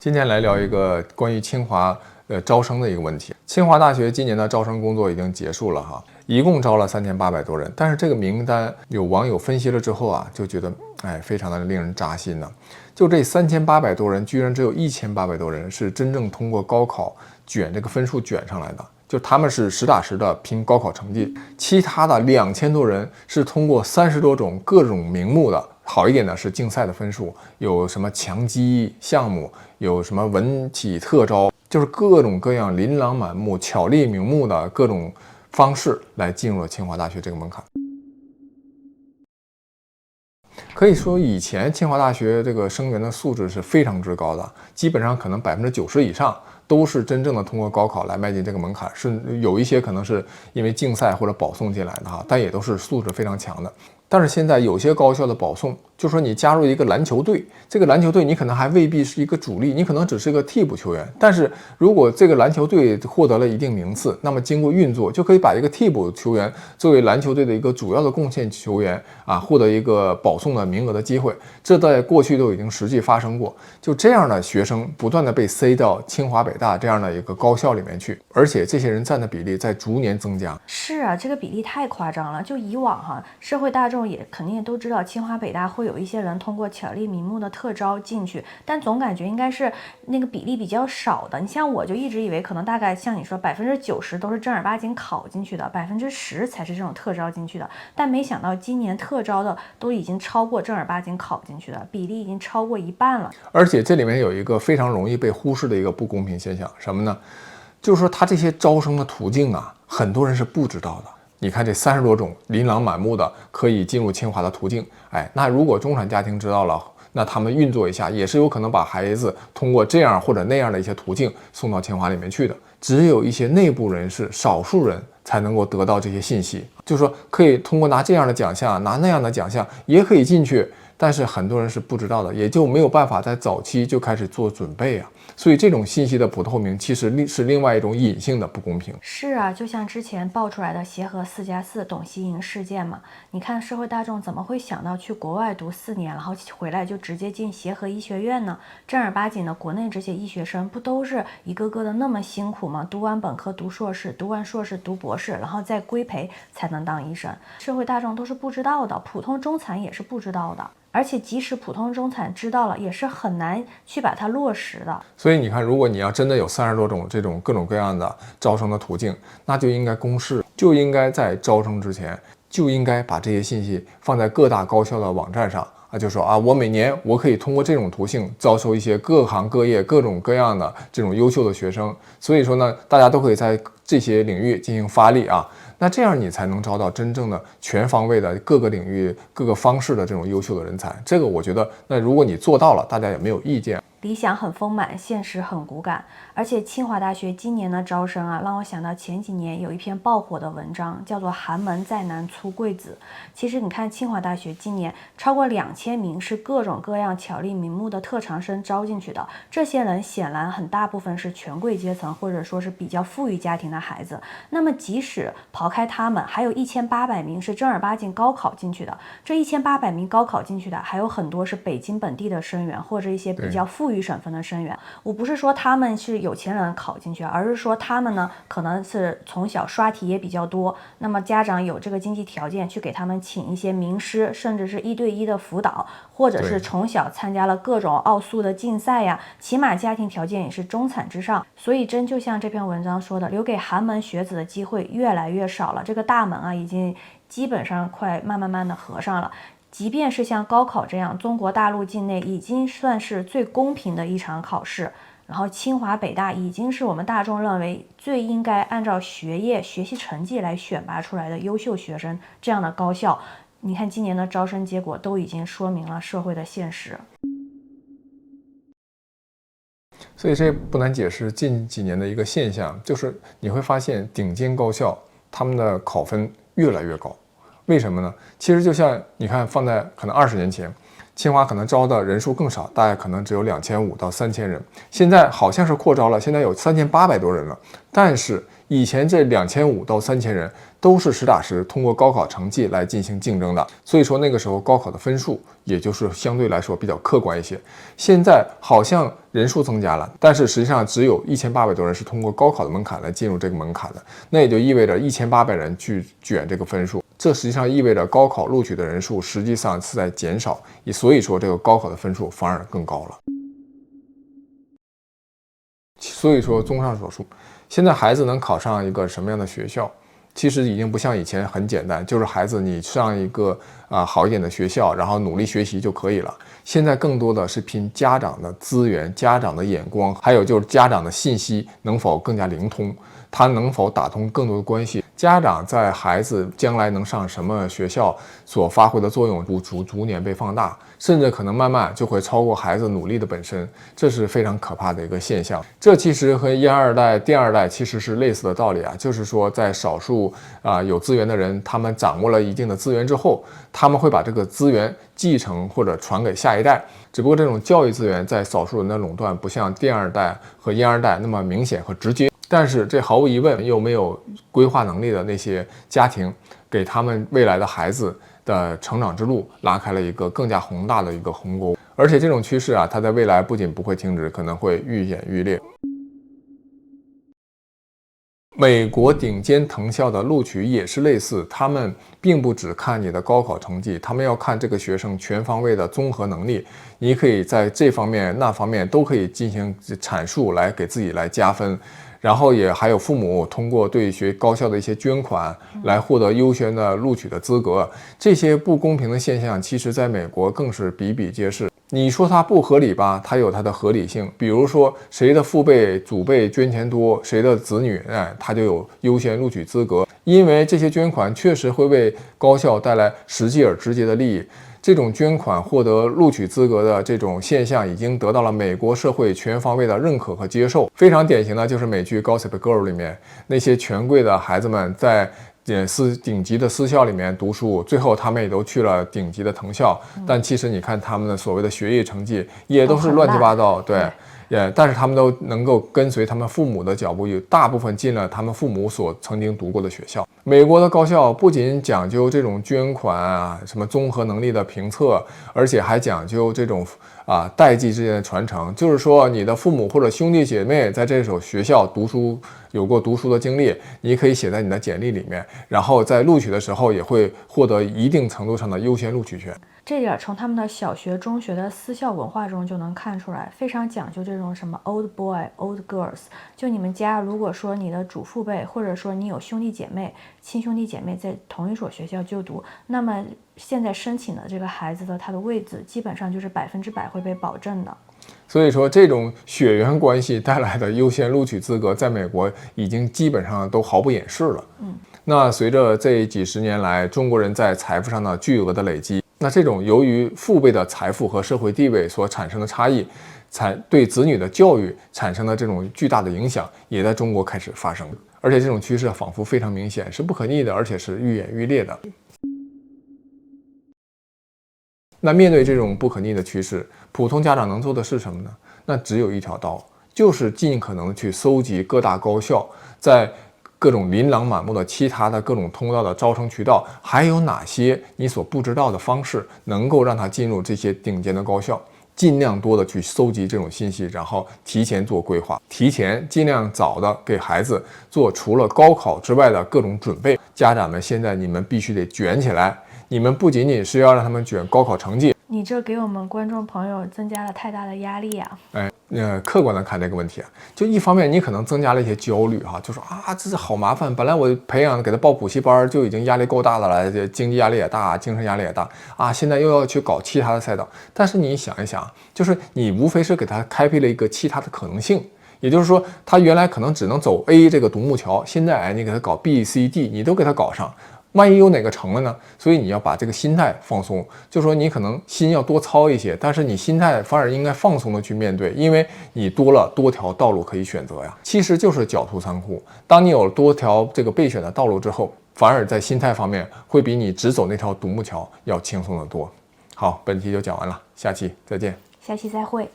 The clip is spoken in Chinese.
今天来聊一个关于清华招生的一个问题。清华大学今年的招生工作已经结束了哈，一共招了3800多人，但是这个名单有网友分析了之后啊，就觉得非常的令人扎心呢。就这3800多人，居然只有1800多人是真正通过高考卷这个分数卷上来的。就他们是实打实的凭高考成绩，其他的2000多人是通过30多种各种名目的，好一点的是竞赛的分数，有什么强基项目，有什么文体特招，就是各种各样琳琅满目、巧立名目的各种方式来进入了清华大学这个门槛。可以说，以前清华大学这个生源的素质是非常之高的，基本上可能90%以上都是真正的通过高考来迈进这个门槛，是有一些可能是因为竞赛或者保送进来的哈，但也都是素质非常强的。但是现在有些高校的保送，就说你加入一个篮球队，这个篮球队你可能还未必是一个主力，你可能只是个替补球员。但是如果这个篮球队获得了一定名次，那么经过运作，就可以把一个替补球员作为篮球队的一个主要的贡献球员啊，获得一个保送的名额的机会。这在过去都已经实际发生过。就这样的学生不断的被塞到清华北大这样的一个高校里面去，而且这些人占的比例在逐年增加。是啊，这个比例太夸张了。就以往社会大众也肯定都知道清华北大会有一些人通过巧立名目的特招进去，但总感觉应该是那个比例比较少的。你像我就一直以为可能大概像你说90%都是正儿八经考进去的，10%才是这种特招进去的。但没想到今年特招的都已经超过正儿八经考进去的，比例已经超过一半了。而且这里面有一个非常容易被忽视的一个不公平现象，什么呢？就是说他这些招生的途径啊，很多人是不知道的。你看这30多种琳琅满目的可以进入清华的途径，那如果中产家庭知道了，那他们运作一下，也是有可能把孩子通过这样或者那样的一些途径送到清华里面去的。只有一些内部人士、少数人才能够得到这些信息，就是说可以通过拿这样的奖项、拿那样的奖项也可以进去。但是很多人是不知道的，也就没有办法在早期就开始做准备啊。所以这种信息的不透明，其实是另外一种隐性的不公平。是啊，就像之前爆出来的协和4+4董希莹事件嘛，你看社会大众怎么会想到去国外读4年，然后回来就直接进协和医学院呢？正儿八经的国内这些医学生不都是一个个的那么辛苦吗？读完本科读硕士，读完硕士读博士，然后再规培才能当医生。社会大众都是不知道的，普通中产也是不知道的。而且即使普通中产知道了，也是很难去把它落实的。所以你看，如果你要真的有30多种这种各种各样的招生的途径，那就应该公示，就应该在招生之前就应该把这些信息放在各大高校的网站上就说我每年我可以通过这种途径招收一些各行各业各种各样的这种优秀的学生。所以说呢，大家都可以在这些领域进行发力那这样你才能招到真正的全方位的各个领域各个方式的这种优秀的人才。这个我觉得，那如果你做到了，大家也没有意见。理想很丰满，现实很骨感。而且清华大学今年的招生让我想到前几年有一篇爆火的文章，叫做《寒门再难出贵子》。其实你看清华大学今年超过2000名是各种各样巧立名目的特长生招进去的，这些人显然很大部分是权贵阶层或者说是比较富裕家庭的孩子。那么即使刨开他们，还有1800名是正儿八经高考进去的。这1800名高考进去的还有很多是北京本地的生源，或者一些比较富裕省份的生源。我不是说他们是有钱人考进去，而是说他们呢可能是从小刷题也比较多，那么家长有这个经济条件去给他们请一些名师，甚至是1对1的辅导，或者是从小参加了各种奥数的竞赛呀，起码家庭条件也是中产之上。所以真就像这篇文章说的，留给寒门学子的机会越来越少了，这个大门已经基本上快慢慢的合上了。即便是像高考这样中国大陆境内已经算是最公平的一场考试，然后清华北大已经是我们大众认为最应该按照学业学习成绩来选拔出来的优秀学生这样的高校，你看今年的招生结果都已经说明了社会的现实。所以这不难解释近几年的一个现象，就是你会发现顶尖高校他们的考分越来越高。为什么呢？其实就像你看，放在可能20年前，清华可能招的人数更少，大概可能只有2500到3000人。现在好像是扩招了，现在有3800多人了，但是以前这2500到3000人都是实打实通过高考成绩来进行竞争的，所以说那个时候高考的分数也就是相对来说比较客观一些。现在好像人数增加了，但是实际上只有1800多人是通过高考的门槛来进入这个门槛的，那也就意味着1800人去卷这个分数，这实际上意味着高考录取的人数实际上是在减少，所以说这个高考的分数反而更高了。所以说综上所述，现在孩子能考上一个什么样的学校，其实已经不像以前很简单，就是孩子你上一个好一点的学校，然后努力学习就可以了。现在更多的是拼家长的资源、家长的眼光，还有就是家长的信息能否更加灵通，他能否打通更多的关系，家长在孩子将来能上什么学校所发挥的作用逐年被放大，甚至可能慢慢就会超过孩子努力的本身，这是非常可怕的一个现象。这其实和1、2代、第2代其实是类似的道理啊，就是说在少数有资源的人，他们掌握了一定的资源之后，他们会把这个资源继承或者传给下一代。只不过这种教育资源在少数人的垄断不像第2代和1、2代那么明显和直接，但是这毫无疑问又没有规划能力的那些家庭，给他们未来的孩子的成长之路拉开了一个更加宏大的一个鸿沟。而且这种趋势它在未来不仅不会停止，可能会愈演愈烈。美国顶尖藤校的录取也是类似，他们并不只看你的高考成绩，他们要看这个学生全方位的综合能力，你可以在这方面那方面都可以进行阐述来给自己来加分。然后也还有父母通过对高校的一些捐款来获得优先的录取的资格，这些不公平的现象其实在美国更是比比皆是。你说它不合理吧，它有它的合理性，比如说谁的父辈祖辈捐钱多，谁的子女他就有优先录取资格，因为这些捐款确实会为高校带来实际而直接的利益。这种捐款获得录取资格的这种现象已经得到了美国社会全方位的认可和接受。非常典型的就是美剧《Gossip Girl》里面那些权贵的孩子们在顶级的私校里面读书，最后他们也都去了顶级的藤校，但其实你看他们的所谓的学业成绩也都是乱七八糟，对。但是他们都能够跟随他们父母的脚步，有大部分进了他们父母所曾经读过的学校。美国的高校不仅讲究这种捐款什么综合能力的评测，而且还讲究这种代际之间的传承，就是说你的父母或者兄弟姐妹在这所学校读书有过读书的经历，你可以写在你的简历里面，然后在录取的时候也会获得一定程度上的优先录取权。这点从他们的小学、中学的私校文化中就能看出来，非常讲究这种什么 old boy、old girls。就你们家，如果说你的祖父辈，或者说你有兄弟姐妹、亲兄弟姐妹在同一所学校就读，那么现在申请的这个孩子的他的位置，基本上就是100%会被保证的。所以说，这种血缘关系带来的优先录取资格，在美国已经基本上都毫不掩饰了。那随着这几十年来中国人在财富上的巨额的累积，那这种由于父辈的财富和社会地位所产生的差异，对子女的教育产生的这种巨大的影响，也在中国开始发生。而且这种趋势仿佛非常明显，是不可逆的，而且是愈演愈烈的。那面对这种不可逆的趋势，普通家长能做的是什么呢？那只有一条道，就是尽可能去搜集各大高校在各种琳琅满目的其他的各种通道的招生渠道，还有哪些你所不知道的方式能够让他进入这些顶尖的高校，尽量多的去搜集这种信息，然后提前做规划，提前尽量早的给孩子做除了高考之外的各种准备。家长们，现在你们必须得卷起来，你们不仅仅是要让他们卷高考成绩，你这给我们观众朋友增加了太大的压力啊！客观的看这个问题就一方面你可能增加了一些焦虑就说这是好麻烦，本来我培养给他报补习班就已经压力够大的了，经济压力也大，精神压力也大现在又要去搞其他的赛道。但是你想一想，就是你无非是给他开辟了一个其他的可能性，也就是说他原来可能只能走 A 这个独木桥，现在你给他搞 B、C、D， 你都给他搞上，万一有哪个成了呢？所以你要把这个心态放松，就说你可能心要多操一些，但是你心态反而应该放松的去面对，因为你多条道路可以选择呀。其实就是狡兔三窟，当你有多条这个备选的道路之后，反而在心态方面会比你只走那条独木桥要轻松得多。好，本期就讲完了，下期再见，下期再会。